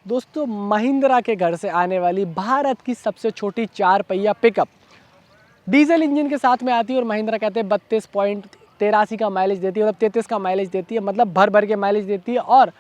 दोस्तों महिंद्रा के घर से आने वाली भारत की सबसे छोटी 4 पहिया पिकअप डीजल इंजन के साथ में आती है और महिंद्रा कहते हैं 32.83 का माइलेज देती है, मतलब 33 का माइलेज देती है, मतलब भर भर के माइलेज देती है और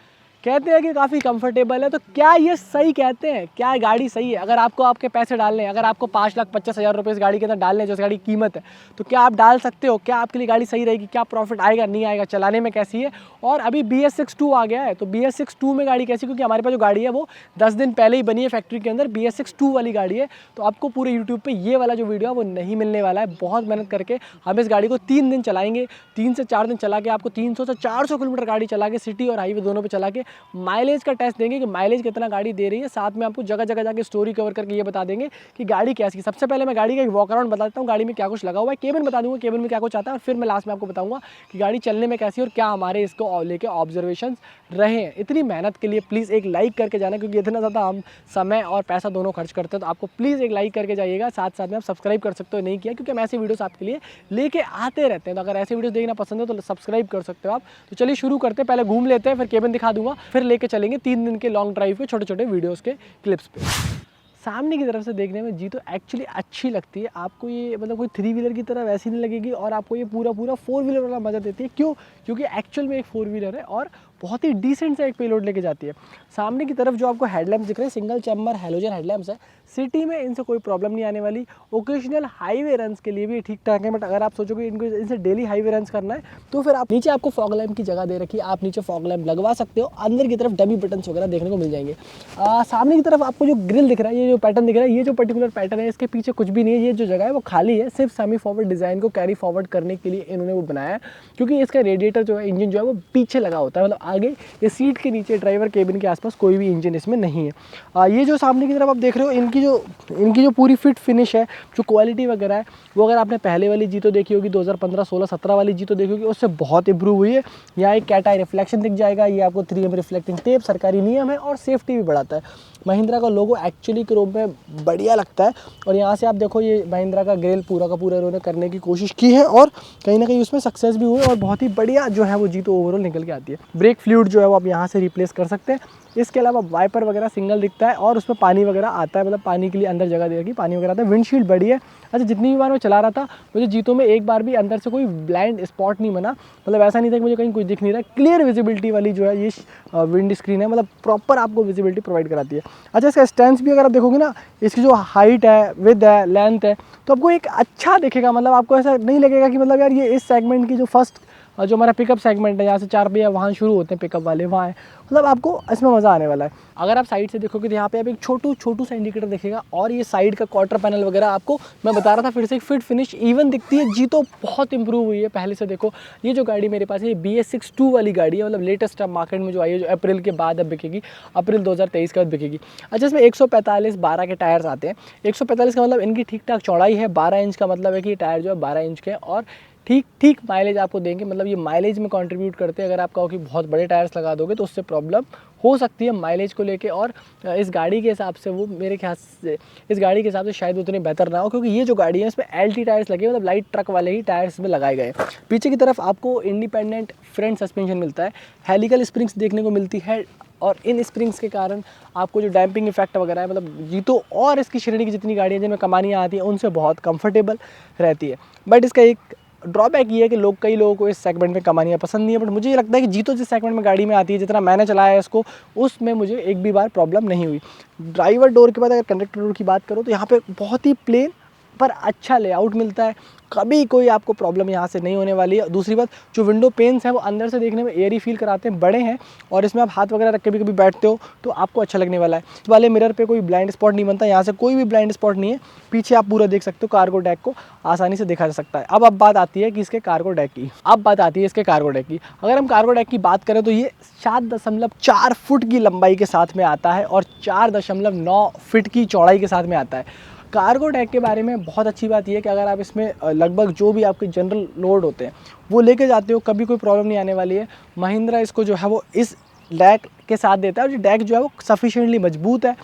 कहते हैं कि काफ़ी कंफर्टेबल है। तो क्या ये सही कहते हैं? क्या गाड़ी सही है? अगर आपको आपके पैसे डालने हैं, अगर आपको 5,50,000 रुपये इस गाड़ी के अंदर डालने हैं जो इस गाड़ी की कीमत है, तो क्या आप डाल सकते हो? क्या आपके लिए गाड़ी सही रहेगी? क्या प्रॉफिट आएगा नहीं आएगा? चलाने में कैसी है? और अभी BS6 आ गया है, तो BS6 में गाड़ी कैसी, क्योंकि हमारे पास जो गाड़ी है वो 10 दिन पहले ही बनी है फैक्ट्री के अंदर, BS6 वाली गाड़ी है। तो आपको पूरे यूट्यूब पर ये वाला जो वीडियो है वो नहीं मिलने वाला है। बहुत मेहनत करके हम इस गाड़ी को 3 दिन चलाएंगे, 3 से 4 दिन चला के आपको 300 से 400 किलोमीटर गाड़ी चला के सिटी और हाईवे दोनों पे चला के माइलेज का टेस्ट देंगे कि माइलेज कितना गाड़ी दे रही है। साथ में आपको जगह जगह जाके स्टोरी कवर करके ये बता देंगे कि गाड़ी कैसी है। सबसे पहले मैं गाड़ी का एक वॉक अराउंड बता देता हूँ, गाड़ी में क्या कुछ लगा हुआ है, केबिन बता दूंगा केबिन में क्या कुछ आता है, और फिर मैं लास्ट में आपको बताऊंगा कि गाड़ी चलने में कैसी है और क्या हमारे इसको लेके ऑब्जर्वेशन रहे हैं। इतनी मेहनत के लिए प्लीज़ एक लाइक करके जाना, क्योंकि इतना ज़्यादा हम समय और पैसा दोनों खर्च करते हैं, तो आपको प्लीज़ एक लाइक करके जाइएगा। साथ साथ में आप सब्सक्राइब कर सकते हो, नहीं किया, क्योंकि हम ऐसी वीडियोस आपके लिए लेके आते रहते हैं। तो अगर ऐसी वीडियोस देखना पसंद है तो सब्सक्राइब कर सकते हो आप। तो चलिए शुरू करते हैं, पहले घूम लेते हैं, फिर केबिन दिखा दूंगा, फिर लेके चलेंगे 3 दिन के लॉन्ग ड्राइव पे, छोटे छोटे वीडियोस के क्लिप्स पे। सामने की तरफ से देखने में जी तो एक्चुअली अच्छी लगती है आपको, ये मतलब कोई 3 व्हीलर की तरह वैसी नहीं लगेगी, और आपको ये पूरा 4 व्हीलर वाला मज़ा देती है। क्यों? क्योंकि एक्चुअल में एक 4 व्हीलर है और बहुत ही डिसेंट सा एक पेलोड लेके जाती है। सामने की तरफ जो आपको हेडलैम्प दिख रहे हैं, सिंगल चैम्बर हैलोजन हेडलैम्प्स है। सिटी में इनसे कोई प्रॉब्लम नहीं आने वाली। ओकेजनल हाईवे रन्स के लिए भी ठीक ठाक है, बट अगर आप सोचोगे इनको इनसे डेली हाईवे रन्स करना है तो फिर आप नीचे आपको फॉग लैम्प की जगह दे रखी है, आप नीचे फॉग लैम्प लगवा सकते हो। अंदर की तरफ डमी बटन्स वगैरह देखने को मिल जाएंगे। सामने की तरफ आपको जो ग्रिल दिख रहा है, ये जो पैटर्न दिख रहा है, ये जो पर्टिकुलर पैटर्न है, इसके पीछे कुछ भी नहीं है। ये जो जगह है वो खाली है, सिर्फ सेमी फॉरवर्ड डिज़ाइन को कैरी फॉरवर्ड करने के लिए इन्होंने वो बनाया है, क्योंकि इसका रेडिएटर जो है, इंजन जो है वो पीछे लगा होता है, मतलब आगे ये सीट के नीचे ड्राइवर केबिन के आसपास कोई भी इंजन इसमें नहीं है। ये जो सामने की तरफ आप देख रहे हो, इनकी जो पूरी फिट फिनिश है, जो क्वालिटी वगैरह है, वो अगर आपने पहले वाली जीतो देखी होगी 2015, 16, 17 वाली जीतो देखी होगी, उससे बहुत इंप्रूव हुई है। यहाँ एक कैट आई रिफ्लेक्शन दिख जाएगा, ये आपको 3M रिफ्लेक्टिंग टेप सरकारी नियम है और सेफ्टी भी बढ़ाता है। महिंद्रा का लोगो एक्चुअली क्रोम में बढ़िया लगता है, और यहाँ से आप देखो ये महिंद्रा का ग्रिल पूरा का पूरा इन्होंने करने की कोशिश की है और कहीं ना कहीं उसमें सक्सेस भी हुए, और बहुत ही बढ़िया जो है वो जीतो ओवरऑल निकल के आती है। ब्रेक फ्लूइड जो है वो आप यहाँ से रिप्लेस कर सकते हैं। इसके अलावा वाइपर वगैरह सिंगल दिखता है और उसमें पानी वगैरह आता है, मतलब पानी के लिए अंदर जगह दे रखी, पानी वगैरह आता है। विंडशील्ड बड़ी है। अच्छा, जितनी भी बार मैं चला रहा था मुझे जीतो में एक बार भी अंदर से कोई ब्लाइंड स्पॉट नहीं बना, मतलब ऐसा नहीं था कि मुझे कहीं कुछ दिख नहीं रहा। क्लियर विजिबिलिटी वाली जो है ये विंड स्क्रीन है, मतलब प्रॉपर आपको विजिबिलिटी प्रोवाइड कराती है। अच्छा, इसका स्टैंस भी अगर आप देखोगे ना, इसकी जो हाइट है, विड्थ है, लेंथ है, तो आपको एक अच्छा दिखेगा, मतलब आपको ऐसा नहीं लगेगा कि मतलब यार ये इस सेगमेंट की जो फर्स्ट जो हमारा पिकअप सेगमेंट है, यहाँ से 4 पहिया वहाँ शुरू होते हैं पिकअप वाले, वहाँ है, मतलब आपको इसमें मज़ा आने वाला है। अगर आप साइड से देखोगे तो यहाँ पे आप एक छोटू सा इंडिकेटर दिखेगा, और ये साइड का क्वार्टर पैनल वगैरह आपको मैं बता रहा था फिर से, एक फिट फिनिश इवन दिखती है जी, तो बहुत इंप्रूव हुई है पहले से। देखो ये जो गाड़ी मेरे पास है, ये BS6 वाली गाड़ी है, मतलब लेटेस्ट अब मार्केट में जो आई है, जो अप्रैल के बाद अब बिकेगी, अप्रैल 2023 के बाद बिकेगी। अच्छा, इसमें 145 12 के टायर्स आते हैं। 145 का मतलब इनकी ठीक ठाक चौड़ाई है, 12 इंच का मतलब है कि ये टायर जो है 12 इंच के, और ठीक माइलेज आपको देंगे, मतलब ये माइलेज में कंट्रीब्यूट करते हैं। अगर आप कहो कि बहुत बड़े टायर्स लगा दोगे तो उससे प्रॉब्लम हो सकती है माइलेज को लेके, और इस गाड़ी के हिसाब से वो मेरे ख्याल से इस गाड़ी के हिसाब से शायद उतनी बेहतर ना हो, क्योंकि ये जो गाड़ी है इसमें LT टायर्स लगे, मतलब लाइट ट्रक वाले ही टायर्स में लगाए गए। पीछे की तरफ आपको इंडिपेंडेंट फ्रंट सस्पेंशन मिलता है, हेलिकल स्प्रिंग्स देखने को मिलती है, और इन स्प्रिंग्स के कारण आपको जो डैम्पिंग इफेक्ट वगैरह है, मतलब जीतो और इसकी श्रेणी की जितनी गाड़ियाँ जिनमें कमानियाँ आती हैं उनसे बहुत कंफर्टेबल रहती है। बट इसका एक ड्रॉबैक ये है कि कई लोगों को इस सेगमेंट में कमानियाँ पसंद नहीं है, बट मुझे ये लगता है कि जीतो जिस सेगमेंट में गाड़ी में आती है, जितना मैंने चलाया है इसको, उसमें मुझे एक भी बार प्रॉब्लम नहीं हुई। ड्राइवर डोर के बाद अगर कंडक्टर डोर की बात करो तो यहाँ पे बहुत ही प्लेन पर अच्छा लेआउट मिलता है, कभी कोई आपको प्रॉब्लम यहाँ से नहीं होने वाली है। दूसरी बात, जो विंडो पेन्स हैं वो अंदर से देखने में एयरी फील कराते हैं, बड़े हैं, और इसमें आप हाथ वगैरह रख के भी कभी बैठते हो तो आपको अच्छा लगने वाला है। इस वाले मिरर पे कोई ब्लाइंड स्पॉट नहीं बनता, यहाँ से कोई भी ब्लाइंड स्पॉट नहीं है। पीछे आप पूरा देख सकते हो, कार्गो डेक को आसानी से देखा जा सकता है। अब बात आती है कि इसके कार्गो डेक की, अगर हम कार्गो डेक की बात करें तो ये 7.4 फुट की लंबाई के साथ में आता है और 4.9 फीट की चौड़ाई के साथ में आता है। कार्गो डेक के बारे में बहुत अच्छी बात यह है कि अगर आप इसमें लगभग जो भी आपके जनरल लोड होते हैं वो लेके जाते हो, कभी कोई प्रॉब्लम नहीं आने वाली है। महिंद्रा इसको जो है वो इस डेक के साथ देता है, और ये डेक जो है वो सफिशिएंटली मजबूत है।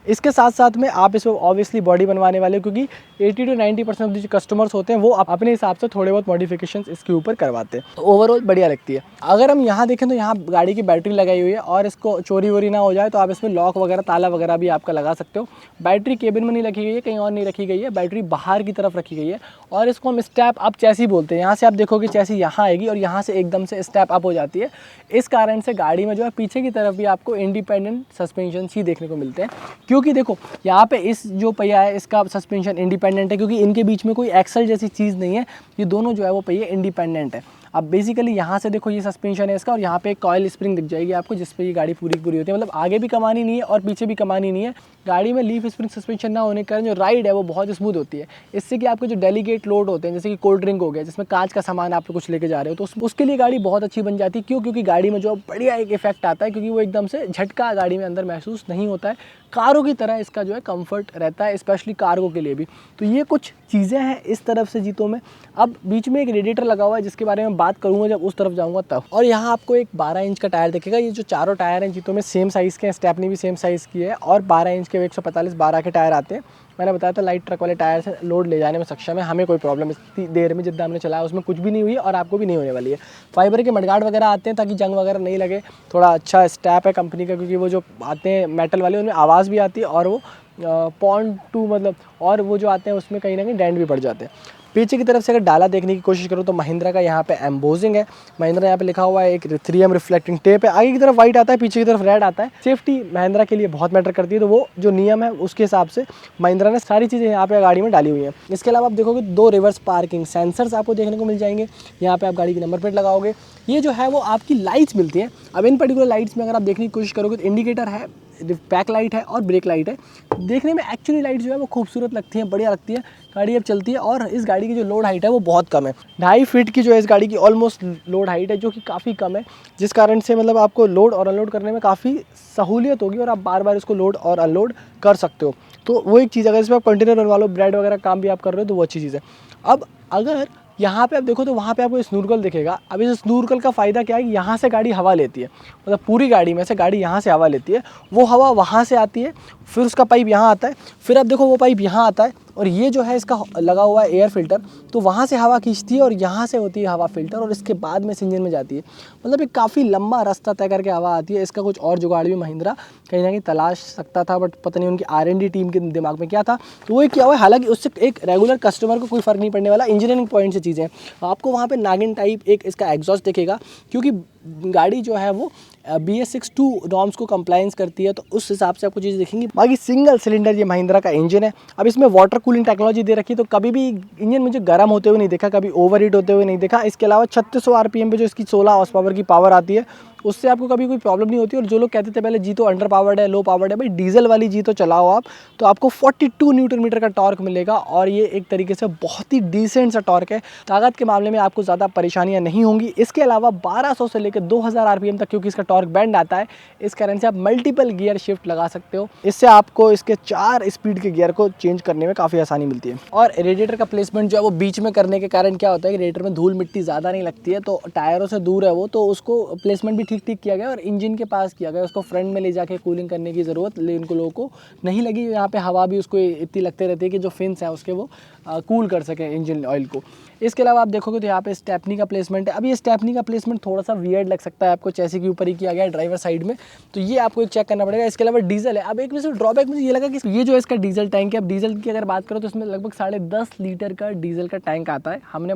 इसके साथ साथ में आप इसमें ऑब्वियसली बॉडी बनवाने वाले हो, क्योंकि 80 to 90% ऑफ जो कस्टमर्स होते हैं वो अपने हिसाब से थोड़े बहुत मॉडिफिकेशंस इसके ऊपर करवाते हैं, तो ओवरऑल बढ़िया लगती है। अगर हम यहाँ देखें तो यहाँ गाड़ी की बैटरी लगाई हुई है, और इसको चोरी वोरी ना हो जाए तो आप इसमें लॉक वगैरह, ताला वगैरह भी आपका लगा सकते हो। बैटरी केबिन में नहीं रखी गई है, कहीं और नहीं रखी गई है, बैटरी बाहर की तरफ रखी गई है। और इसको हम स्टेप अप चैसी बोलते हैं। यहाँ से आप देखोगे चैसी यहाँ आएगी और यहाँ से एकदम से स्टेप अप हो जाती है। इस कारण से गाड़ी में जो है पीछे की तरफ भी आपको इंडिपेंडेंट सस्पेंशन ही देखने को मिलते हैं, क्योंकि देखो यहाँ पे इस जो पहिया है इसका सस्पेंशन इंडिपेंडेंट है, क्योंकि इनके बीच में कोई एक्सल जैसी चीज़ नहीं है। ये दोनों जो है वो पहिए इंडिपेंडेंट है। अब बेसिकली यहाँ से देखो ये सस्पेंशन है इसका, और यहाँ पे एक कॉयल स्प्रिंग दिख जाएगी आपको, जिस पे ये गाड़ी पूरी की पूरी होती है। मतलब आगे भी कमानी नहीं है और पीछे भी कमानी नहीं है। गाड़ी में लीफ स्प्रिंग सस्पेंशन ना होने के कारण जो राइड है वो बहुत स्मूथ होती है। इससे कि आपके जो डेलीकेट लोड होते हैं, जैसे कि कोल्ड ड्रिंक हो गया, जिसमें कांच का सामान आप कुछ लेके जा रहे हो, तो उसके लिए गाड़ी बहुत अच्छी बन जाती है। क्यों? क्योंकि गाड़ी में जो बढ़िया एक इफेक्ट आता है, क्योंकि वो एकदम से झटका गाड़ी में अंदर महसूस नहीं होता है। कारों की तरह इसका जो है कंफर्ट रहता है, स्पेशली कार्गो के लिए भी। तो ये कुछ चीज़ें हैं इस तरफ से जीतों में। अब बीच में एक रेडिएटर लगा हुआ है, जिसके बारे में बात करूँगा जब उस तरफ जाऊँगा तब। और यहाँ आपको एक 12 इंच का टायर दिखेगा। ये जो चारों टायर हैं जीतों में सेम साइज़ के हैं, स्टेपनी भी सेम साइज़ की है, और 12 इंच के 145 12 के टायर आते हैं। मैंने बताया था लाइट ट्रक वाले टायर से लोड ले जाने में सक्षम है। हमें कोई प्रॉब्लम इतनी देर में जितना हमने चलाया उसमें कुछ भी नहीं हुई, और आपको भी नहीं होने वाली है। फाइबर के मडगार्ड वगैरह आते हैं ताकि जंग वगैरह नहीं लगे। थोड़ा अच्छा स्टैप है कंपनी का, क्योंकि वो जो आते हैं मेटल वाले उनमें आवाज़ भी आती है, और वो पॉन्ड टू मतलब, और वो जो आते हैं उसमें कहीं ना कहीं डेंट भी पड़ जाते हैं। पीछे की तरफ से अगर डाला देखने की कोशिश करो तो महिंद्रा का यहाँ पे एम्बोजिंग है। महिंद्रा यहाँ पे लिखा हुआ है, एक 3M रिफ्लेक्टिंग टेप है। आगे की तरफ वाइट आता है, पीछे की तरफ रेड आता है। सेफ्टी महिंद्रा के लिए बहुत मैटर करती है, तो वो जो नियम है उसके हिसाब से महिंद्रा ने सारी चीज़ें यहाँ पे गाड़ी में डाली हुई हैं। इसके अलावा आप देखोगे 2 रिवर्स पार्किंग सेंसर्स आपको देखने को मिल जाएंगे। यहाँ पे आप गाड़ी की नंबर प्लेट लगाओगे, ये जो है वो आपकी लाइट्स मिलती हैं। अब इन पर्टिकुलर लाइट्स में अगर आप देखने की कोशिश करोगे तो इंडिकेटर है, बैक लाइट है और ब्रेक लाइट है। देखने में एक्चुअली लाइट जो है वो खूबसूरत लगती है, बढ़िया लगती है। गाड़ी अब चलती है, और इस गाड़ी की जो लोड हाइट है वो बहुत कम है। 2.5 फीट की जो है इस गाड़ी की ऑलमोस्ट लोड हाइट है, जो कि काफ़ी कम है, जिस कारण से मतलब आपको लोड और अनलोड करने में काफ़ी सहूलियत होगी, और आप बार बार इसको लोड और अनलोड कर सकते हो। तो वो एक चीज़, अगर इसमें आप कंटेनर बनवा लो, ब्रेड वगैरह काम भी आप कर रहे हो, तो वो अच्छी चीज़ है। अब अगर यहाँ पे आप देखो तो वहाँ पे आपको स्नूरकल दिखेगा। अब इस स्नूरकल का फ़ायदा क्या है कि यहाँ से गाड़ी हवा लेती है, मतलब पूरी गाड़ी में से गाड़ी यहाँ से हवा लेती है। वो हवा वहाँ से आती है, फिर उसका पाइप यहाँ आता है, फिर आप देखो वो पाइप यहाँ आता है, और ये जो है इसका लगा हुआ है एयर फिल्टर, तो वहाँ से हवा खींचती है और यहाँ से होती है हवा फिल्टर, और इसके बाद में इस इंजन में जाती है। मतलब एक काफ़ी लंबा रास्ता तय करके हवा आती है। इसका कुछ और जुगाड़ भी महिंद्रा कहीं ना कहीं तलाश सकता था, बट पता नहीं उनकी R&D टीम के दिमाग में क्या था, तो वो क्या हुआ। हालांकि उससे एक रेगुलर कस्टमर को कोई फ़र्क नहीं पड़ने वाला, इंजीनियरिंग पॉइंट से चीज़ें। आपको वहाँ पर नागिन टाइप एक इसका एग्जॉस्ट दिखेगा, क्योंकि गाड़ी जो है वो BS-VI नॉर्म्स को कंप्लायंस करती है, तो उस हिसाब से आपको चीज़ें दिखेंगी। बाकी सिंगल सिलेंडर ये महिंद्रा का इंजन है। अब इसमें वाटर कूलिंग टेक्नोलॉजी दे रखी है, तो कभी भी इंजन मुझे गर्म होते हुए नहीं देखा, कभी ओवर हीट होते हुए नहीं देखा। इसके अलावा 3600 RPM पे जो इसकी 16 हॉर्स पावर की पावर आती है, उससे आपको कभी कोई प्रॉब्लम नहीं होती। और जो लोग कहते थे पहले जीतो अंडर पावर्ड है, लो पावर्ड है, भाई डीजल वाली जीतो चलाओ आप, तो आपको 42 न्यूटन मीटर का टॉर्क मिलेगा, और ये एक तरीके से बहुत ही डिसेंट सा टॉर्क है। ताकत के मामले में आपको ज़्यादा परेशानियाँ नहीं होंगी। इसके अलावा 1200 से लेकर 2000 RPM तक, क्योंकि इसका टॉर्क बैंड आता है, इस कारण से आप मल्टीपल गियर शिफ्ट लगा सकते हो। इससे आपको इसके 4 स्पीड के गियर को चेंज करने में काफ़ी आसानी मिलती है। और रेडिएटर का प्लेसमेंट जो है वो बीच में करने के कारण क्या होता है कि रेडिएटर में धूल मिट्टी ज़्यादा नहीं लगती है, तो टायरों से दूर है वो, तो उसको प्लेसमेंट भी ठीक ठीक किया गया और इंजन के पास किया गया। उसको फ्रंट में ले जाके कूलिंग करने की ज़रूरत इनको लोगों को नहीं लगी। यहाँ पे हवा भी उसको इतनी लगते रहती है कि जो फिन्स हैं उसके वो कूल कर सकें इंजन ऑयल को। इसके अलावा आप देखोगे तो यहाँ पे स्टेपनी का प्लेसमेंट है। अब ये स्टेपनी का प्लेसमेंट थोड़ा सा वियर्ड लग सकता है आपको, चैसी के ऊपर ही किया गया है ड्राइवर साइड में, तो ये आपको एक चेक करना पड़ेगा। इसके अलावा डीजल है। अब एक वैसे ड्रॉबैक मुझे ये लगा कि ये जो है इसका डीजल टैंक है। अब डीजल की अगर बात करो तो इसमें लगभग 10.5 लीटर का डीजल का टैंक आता है। हमने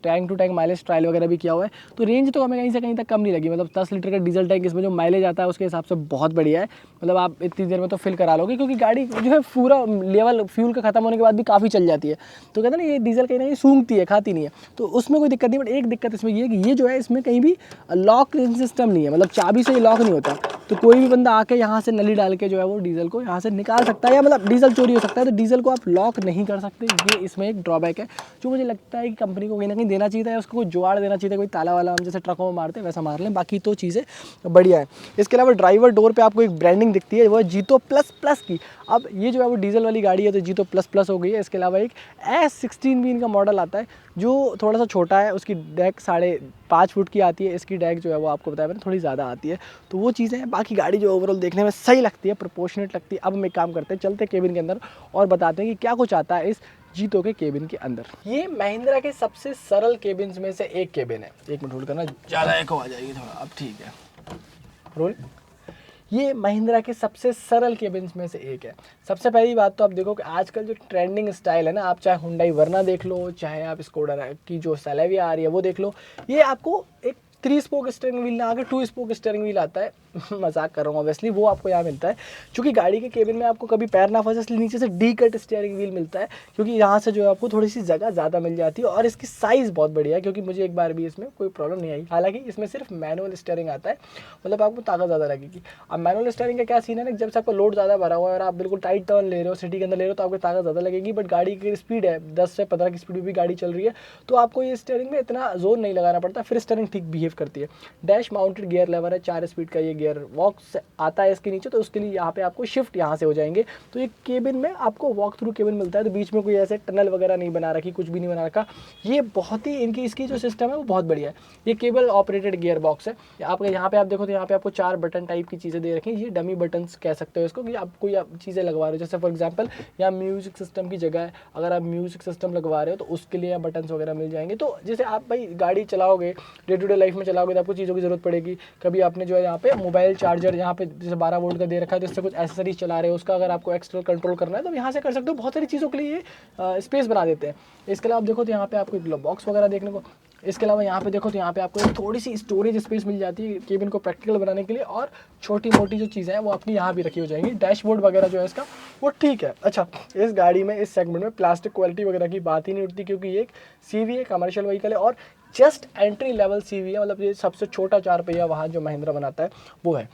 tank to tank mileage trial वगैरह भी किया हुआ है, तो रेंज तो हमें कहीं से कहीं तक कम नहीं लगी। मतलब 10 लीटर का डीजल टैंक, इसमें जो माइलेज आता है उसके हिसाब से बहुत बढ़िया है। मतलब आप इतनी देर में तो फिल करा लोगे, क्योंकि गाड़ी जो है पूरा लेवल फ्यूल का खत्म होने के बाद भी काफ़ी चल जाती है। तो कहते हैं ना ये डीजल कहीं ना कहीं सूंघती है, खाती नहीं है, तो उसमें कोई दिक्कत नहीं। बट एक दिक्कत इसमें ये है कि ये जो है इसमें कहीं भी लॉक सिस्टम नहीं है, मतलब चाबी से ये लॉक नहीं होता। तो कोई भी बंदा आके यहाँ से नली डाल के जो है वो डीजल को यहाँ से निकाल सकता है, या मतलब डीजल चोरी हो सकता है, तो डीजल को आप लॉक नहीं कर सकते। ये इसमें एक ड्रॉबैक है, जो मुझे लगता है कि कंपनी को कहीं ना कहीं देना चाहिए था, या उसको कोई जुगाड़ देना चाहिए था, कोई ताला वाला हम जैसे ट्रकों में मारते हैं वैसा मार लें। बाकी तो चीज़ें बढ़िया है। इसके अलावा ड्राइवर डोर पे आपको एक ब्रांडिंग दिखती है, वो जीतो प्लस प्लस की। अब ये जो है वो डीजल वाली गाड़ी है तो जीतो प्लस प्लस हो गई है। इसके अलावा एक S16 भी इनका मॉडल आता है जो थोड़ा सा छोटा है, उसकी डेक 5.5 फुट की आती है, इसकी डेक जो है वो आपको बताया मैंने थोड़ी ज़्यादा आती है। तो वो चीज़ें हैं। बाकी गाड़ी जो ओवरऑल देखने में सही लगती है, प्रोपोर्शनेट लगती है। अब हम एक काम करते हैं, चलते केबिन के अंदर और बताते हैं कि क्या कुछ आता है इस जीतो के केबिन के अंदर। ये महिंद्रा के सबसे सरल केबिन में से एक केबिन है। एक मिनट होल्ड करना, ज़्यादा एको आ जाएगी थोड़ा, अब ठीक है रोल। ये महिंद्रा के सबसे सरल केबिन्स में से एक है। सबसे पहली बात तो आप देखो कि आजकल जो ट्रेंडिंग स्टाइल है ना, आप चाहे हुंडई वर्ना देख लो, चाहे आप स्कोडा की जो सेलेविया आ रही है वो देख लो, ये आपको एक 3 स्पोक स्टीयरिंग व्हील ना आके 2 स्पोक स्टीयरिंग व्हील आता है। मजाक कर रहा हूँ ऑब्वियसली, वो आपको यहाँ मिलता है। क्योंकि गाड़ी के केबिन में आपको कभी पैर ना फंसे इसलिए नीचे से डी कट स्टीयरिंग व्हील मिलता है, क्योंकि यहाँ से जो है आपको थोड़ी सी जगह ज़्यादा मिल जाती है। और इसकी साइज़ बहुत बढ़िया है, क्योंकि मुझे एक बार भी इसमें कोई प्रॉब्लम नहीं आई। हालांकि इसमें सिर्फ मैनुअल स्टीयरिंग आता है, मतलब आपको ताकत ज़्यादा लगेगी। अब मैनुअल स्टीयरिंग का क्या सीन है ना, जब से आपका लोड ज़्यादा भरा हुआ है और आप बिल्कुल टाइट टर्न ले रहे हो, सिटी के अंदर ले रहे हो, तो आपको ताकत ज़्यादा लगेगी। बट गाड़ी की स्पीड है 10 से 15 की स्पीड भी गाड़ी चल रही है, तो आपको ये स्टीयरिंग में इतना जोर नहीं लगाना पड़ता, फिर स्टीयरिंग ठीक बिहेव करती है। डैश माउंटेड गियर लेवर है, 4 स्पीड का ये गियर बॉक्स आता है इसके नीचे, तो उसके लिए यहाँ पे आपको शिफ्ट यहाँ से हो जाएंगे। तो ये केबिन में आपको वॉक थ्रू केबिन मिलता है, तो बीच में कोई ऐसे टनल वगैरह नहीं बना रखी, कुछ भी नहीं बना रखा। ये बहुत ही इसकी जो सिस्टम है वो बहुत बढ़िया है। ये केबल ऑपरेटेड गियर बॉक्स है। आपको यहाँ पे आप देखो तो यहाँ पे आपको 4 बटन टाइप की चीज़ें दे रखी हैं। ये डमी बटन्स कह सकते हो इसको, कि आप कोई चीज़ें लगवा रहे हो, जैसे फॉर एग्जाम्पल यहाँ म्यूजिक सिस्टम की जगह है, अगर आप म्यूजिक सिस्टम लगवा रहे हो तो उसके लिए बटन्स वगैरह मिल जाएंगे। तो जैसे आप भाई गाड़ी चलाओगे, डे टू डे लाइफ में चलाओगे, तो आपको चीज़ों की जरूरत पड़ेगी। कभी आपने जो है यहाँ पे मोबाइल चार्जर यहाँ पे जैसे 12 वोल्ट का दे रखा है, तो इससे कुछ एसेसरीज चला रहे हो, उसका अगर आपको एक्सटर्नल कंट्रोल करना है तो यहाँ से कर सकते हो। बहुत सारी चीज़ों के लिए ये स्पेस बना देते हैं। इसके अलावा आप देखो तो यहाँ पे आपको ग्लव बॉक्स वगैरह देखने को। इसके अलावा यहाँ पे देखो तो यहाँ पे आपको एक थोड़ी सी स्टोरेज स्पेस मिल जाती है केबिन को प्रैक्टिकल बनाने के लिए, और छोटी मोटी जो चीज़ें हैं वो अपनी यहाँ भी रखी हो जाएंगी। डैशबोर्ड वगैरह जो है इसका वो ठीक है। अच्छा, इस गाड़ी में इस सेगमेंट में प्लास्टिक क्वालिटी वगैरह की बात ही नहीं उठती, क्योंकि ये एक CV है, कमर्शियल व्हीकल है, और जस्ट एंट्री लेवल CV है, मतलब ये सबसे छोटा 4 पहिया वाहन जो महिंद्रा बनाता है वो है।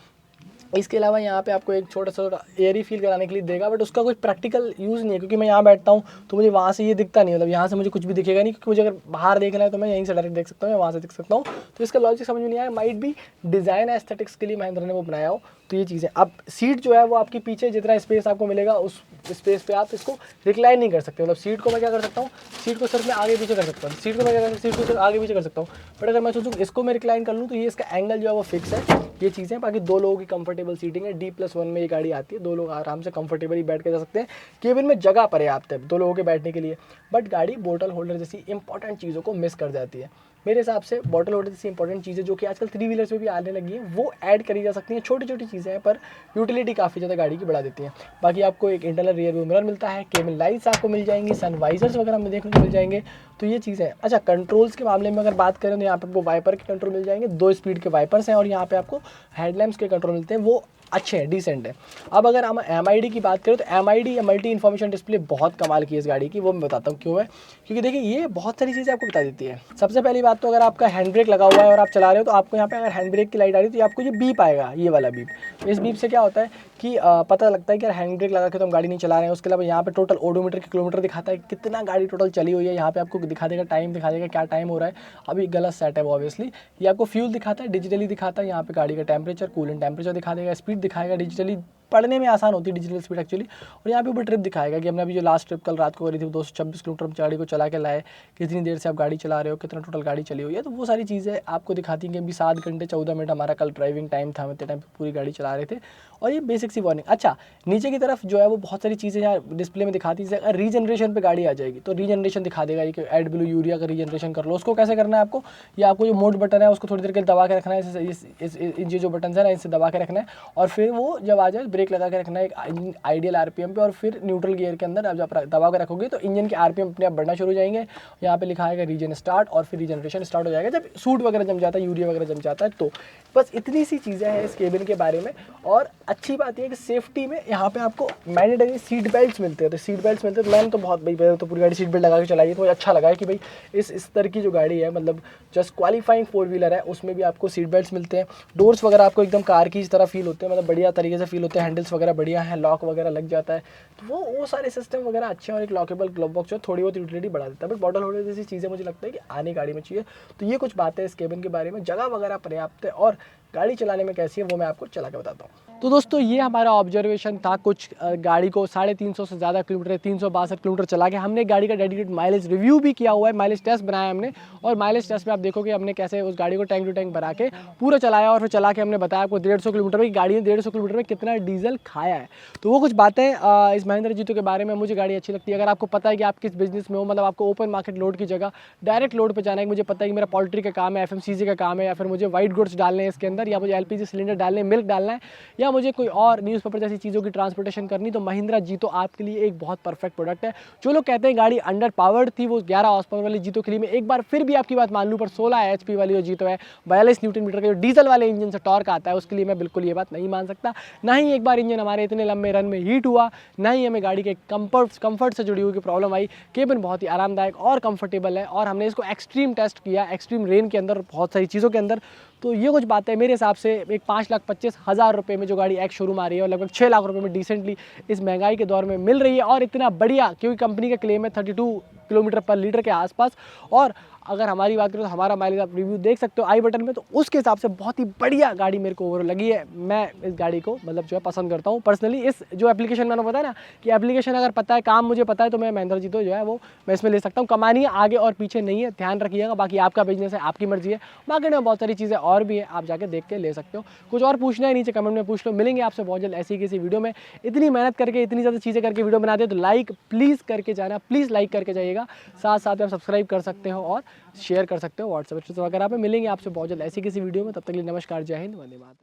इसके अलावा यहाँ पे आपको एक छोटा सा एयरी फील कराने के लिए देगा, बट उसका कोई प्रैक्टिकल यूज़ नहीं है, क्योंकि मैं यहाँ बैठता हूँ तो मुझे वहाँ से ये दिखता नहीं, मतलब यहाँ से मुझे कुछ भी दिखेगा नहीं, क्योंकि मुझे अगर बाहर देखना है तो मैं यहीं से डायरेक्ट देख सकता हूँ या वहाँ से देख सकता हूँ। तो इसका लॉजिक समझ में नहीं आया, माइट भी डिज़ाइन एस्थेटिक्स के लिए महिंद्रा ने वो बनाया हो। तो ये चीज़ें, अब सीट जो है वो आपकी पीछे जितना स्पेस आपको मिलेगा उस स्पेस पे आप इसको रिक्लाइन नहीं कर सकते। मतलब सीट को मैं क्या कर सकता हूँ, सीट को सिर्फ मैं आगे पीछे कर सकता हूँ, सीट को मैं क्या कर सीट को सिर्फ आगे पीछे कर सकता हूँ। बट अगर मैं सोचूँ इसको मैं रिक्लाइन कर लूँ तो ये इसका एंगल जो है वो फिक्स है। ये चीज़ें, बाकी 2 लोगों की कंफर्टेबल सीटिंग है। D+1 में ये गाड़ी आती है, 2 लोग आराम से कंफर्टेबली बैठ के जा सकते हैं। केबिन में जगह पर्याप्त है 2 लोगों के बैठने के लिए, बट गाड़ी बोतल होल्डर जैसी इंपॉर्टेंट चीज़ों को मिस कर जाती है। मेरे हिसाब से बॉटल होल्डर जैसी इंपॉर्टेंट चीज़ें जो कि आजकल 3 व्हीलर्स में भी आने लगी हैं वो ऐड करी जा सकती हैं। छोटी छोटी चीज़ें हैं पर यूटिलिटी काफ़ी ज़्यादा गाड़ी की बढ़ा देती हैं। बाकी आपको एक इंटरनल रियर व्यू मिरर मिलता है, केबिन लाइट्स आपको मिल जाएंगी, सनवाइजर्स वगैरह में देखने को मिल जाएंगे। तो ये चीज़ें हैं। अच्छा, कंट्रोल्स के मामले में अगर बात करें तो यहाँ पर आपको वाइपर के कंट्रोल मिल जाएंगे, 2 स्पीड के वाइपर्स हैं, और यहाँ पे आपको हेडलैम्प्स के कंट्रोल मिलते हैं, वो अच्छे हैं, डिसेंट है। अब अगर हम MID की बात करें तो MID या मल्टी इन्फॉर्मेशन डिस्प्ले बहुत कमाल की है इस गाड़ी की, वो मैं बताता हूँ क्यों है। क्योंकि देखिए ये बहुत सारी चीज़ें आपको बता देती है। सबसे पहली बात तो अगर आपका हैंड ब्रेक लगा हुआ है और आप चला रहे हो तो आपको यहाँ पे अगर हैंड ब्रेक की लाइट आ रही है तो आपको ये बीप आएगा, ये वाला बीप। इस बीप से क्या होता है कि पता लगता है कि यार हैंड ब्रेक लगा के तो हम गाड़ी नहीं चला रहे हैं। उसके अलावा यहाँ पे टोटल ओडोमीटर के किलोमीटर दिखाता है, कितना गाड़ी टोटल चली हुई है। यहाँ पे आपको दिखा देगा, टाइम दिखा देगा क्या टाइम हो रहा है। अभी गलत सेट है वो ऑब्वियसली। ये आपको फ्यूल दिखाता है, डिजिटली दिखाता है। यहाँ पे गाड़ी का टेम्परेचर, कूलेंट टेम्परेचर दिखा देगा, स्पीड दिखाएगा डिजिटली, पढ़ने में आसान होती है डिजिटल स्पीड एक्चुअली। और यहाँ पे ऊपर ट्रिप दिखाएगा कि हमने अभी जो लास्ट ट्रिप कल रात को करी थी 226 किलोमीटर गाड़ी को चला के लाए, कितनी देर से आप गाड़ी चला रहे हो, कितना टोटल गाड़ी चली हुई है। तो वो सारी चीज़ें आपको दिखाती हैं कि अभी 7 घंटे 14 मिनट हमारा कल ड्राइविंग टाइम था, हम इतने टाइम पूरी गाड़ी चला रहे थे। और ये बेसिक सी वार्निंग। अच्छा, नीचे की तरफ जो है वो बहुत सारी चीज़ें यहाँ डिस्प्ले में दिखाती है। अगर रीजनरेशन पे गाड़ी आ जाएगी तो रीजनरेशन दिखा देगा, ये कि एड ब्लू यूरिया का रीजनरेशन कर लो। उसको कैसे करना है आपको, ये आपको जो मोड बटन है उसको थोड़ी देर के लिए दबा के रखना है, ये जो बटन है ना इनसे दबा के रखना है, और फिर वो जब आ जाए ब्रेक लगा के रखना है एक आइडियल RPM पे, और फिर न्यूट्रल गियर के अंदर आप जब दबा के रखोगे तो इंजन के RPM अपने आप बढ़ना शुरू हो जाएंगे। यहाँ पे लिखा है रीजन स्टार्ट, और फिर रीजनरेशन स्टार्ट हो जाएगा जब सूट वगैरह जम जाता है, यूरिया वगैरह जम जाता है। तो बस इतनी सी चीज़ें हैं इस केबिन के बारे में। और अच्छी बात यह है कि सेफ्टी में यहाँ पे आपको मैंडेटरी सीट बेल्ट्स मिलते हैं। तो सीट बेल्ट्स मिलते हैं तो मैंने तो बहुत भाई तो पूरी गाड़ी सीट बेल्ट लगा के चलाई है, तो मुझे अच्छा लगा है कि भाई इस तरह की जो गाड़ी है, मतलब जस्ट क्वालिफाइंग 4 व्हीलर है, उसमें भी आपको सीट बेल्ट्स मिलते हैं। डोर्स वगैरह आपको एकदम कार की तरह फील होते हैं, मतलब बढ़िया तरीके से फील होते हैं। हैंडल्स वगैरह बढ़िया है, लॉक वगैरह लग जाता है, तो वो सारे सिस्टम वगैरह अच्छे हैं। और एक लॉकेबल ग्लव बॉक्स जो थोड़ी बहुत यूटिलिटी बढ़ा देता है। बट बॉटल होल्डर जैसी चीज़ें मुझे लगता है कि आने गाड़ी में चाहिए। तो ये कुछ बातें इस केबिन के बारे में। जगह वगैरह पर्याप्त है, और गाड़ी चलाने में कैसी है वो मैं आपको चला के बताता हूँ। तो दोस्तों ये हमारा ऑब्जर्वेशन था कुछ गाड़ी को 350 से ज़्यादा किलोमीटर 362 किलोमीटर चला के हमने गाड़ी का डेडिकेटेड माइलेज रिव्यू भी किया हुआ है, माइलेज टेस्ट बनाया हमने। और माइलेज टेस्ट में आप देखोगे हमने कैसे उस गाड़ी को टैंक टू टैंक भरा के पूरा चलाया और फिर चला के हमने बताया आपको 150 किलोमीटर में, गाड़ी ने 150 किलोमीटर में कितना डीजल खाया है। तो वो कुछ बातें इस महिंद्रा जीतो के बारे में। मुझे गाड़ी अच्छी लगती है। अगर आपको पता है कि आप किस बिजनेस में हो, मतलब आपको ओपन मार्केट लोड की जगह डायरेक्ट लोड पे जाना है, मुझे पता है कि मेरा पोल्ट्री का काम है, FMCG का काम है, या फिर मुझे वाइट गुड्स डालने हैं इसके अंदर, या मुझे LPG सिलेंडर डालने हैं, मिल्क डालना है, या मुझे कोई और न्यूज़पेपर जैसी चीज़ों की ट्रांसपोर्टेशन करनी, तो महिंद्रा जीतो आपके लिए एक बहुत परफेक्ट प्रोडक्ट है। जो लोग कहते हैं गाड़ी अंडर पावर्ड थी, वो 11 हॉर्स पावर वाली जीतो के लिए मैं एक बार फिर भी आपकी बात मान लूँ, पर 16 HP वाली जो जीतो है 42 न्यूटन मीटर का जो डीजल वाले इंजन से टॉर्क आता है, उसके लिए मैं बिल्कुल ये बात नहीं मान सकता। ना ही एक बार इंजन हमारे इतने लंबे रन में हीट हुआ, ना ही हमें गाड़ी के कंफर्ट से जुड़ी हुई प्रॉब्लम आई। केबिन बहुत ही आरामदायक और कंफर्टेबल है, और हमने इसको एक्सट्रीम टेस्ट किया, एक्सट्रीम रेन के अंदर, बहुत सारी चीज़ों के अंदर। तो ये कुछ बातें मेरे हिसाब से एक 5,25,000 रुपये में जो गाड़ी एक्स शोरूम आ रही है, और लगभग 6 लाख रुपये में डिसेंटली इस महंगाई के दौर में मिल रही है। और इतना बढ़िया, क्योंकि कंपनी का क्लेम है 32 किलोमीटर पर लीटर के आसपास। और अगर हमारी बात करें तो हमारा माइलेज आप रिव्यू देख सकते हो आई बटन में, तो उसके हिसाब से बहुत ही बढ़िया गाड़ी मेरे को ओवरऑल लगी है। मैं इस गाड़ी को मतलब जो है पसंद करता हूँ पर्सनली। इस जो एप्लीकेशन मैंने बताया ना कि एप्लीकेशन अगर पता है, काम मुझे पता है, तो मैं महिंद्रा जीतो जो है वो मैं इसमें ले सकता हूँ। कमानी आगे और पीछे नहीं है, ध्यान रखिएगा। बाकी आपका बिजनेस है, आपकी मर्जी है। मार्केट में बहुत सारी चीज़ें और भी है, आप जाके देख के ले सकते हो। कुछ और पूछना है नीचे कमेंट में पूछ लो। मिलेंगे आपसे बहुत जल्द ऐसी किसी वीडियो में। इतनी मेहनत करके, इतनी ज़्यादा चीज़ें करके वीडियो बनाते हैं, तो लाइक प्लीज़ करके जाना, प्लीज़ लाइक करके जाइएगा। साथ साथ आप सब्सक्राइब कर सकते हो और शेयर कर सकते हो व्हाट्सएप वगैरह पे। मिलेंगे आपसे बहुत जल्द ऐसी किसी वीडियो में। तब तक के लिए नमस्कार, जय हिंद, वंदे मातरम।